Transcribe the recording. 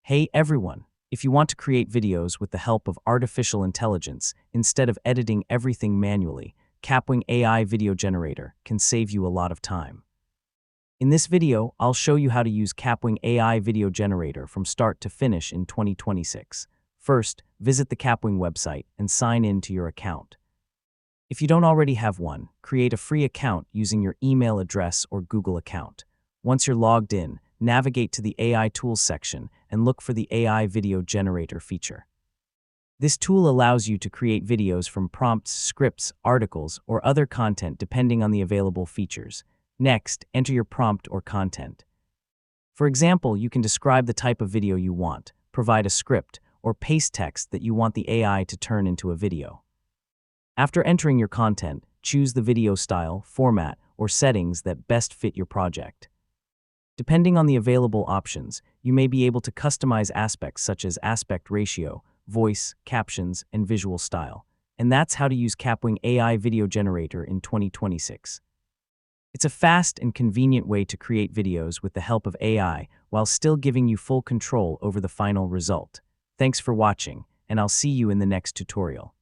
Hey everyone! If you want to create videos with the help of artificial intelligence instead of editing everything manually, Kapwing AI Video Generator can save you a lot of time. In this video, I'll show you how to use Kapwing AI Video Generator from start to finish in 2026. First, visit the Kapwing website and sign in to your account. If you don't already have one, create a free account using your email address or Google account. Once you're logged in, navigate to the AI Tools section and look for the AI Video Generator feature. This tool allows you to create videos from prompts, scripts, articles, or other content depending on the available features. Next, enter your prompt or content. For example, you can describe the type of video you want, provide a script, or paste text that you want the AI to turn into a video. After entering your content, choose the video style, format, or settings that best fit your project. Depending on the available options, you may be able to customize aspects such as aspect ratio, voice, captions, and visual style. And that's how to use Kapwing AI Video Generator in 2026. It's a fast and convenient way to create videos with the help of AI while still giving you full control over the final result. Thanks for watching, and I'll see you in the next tutorial.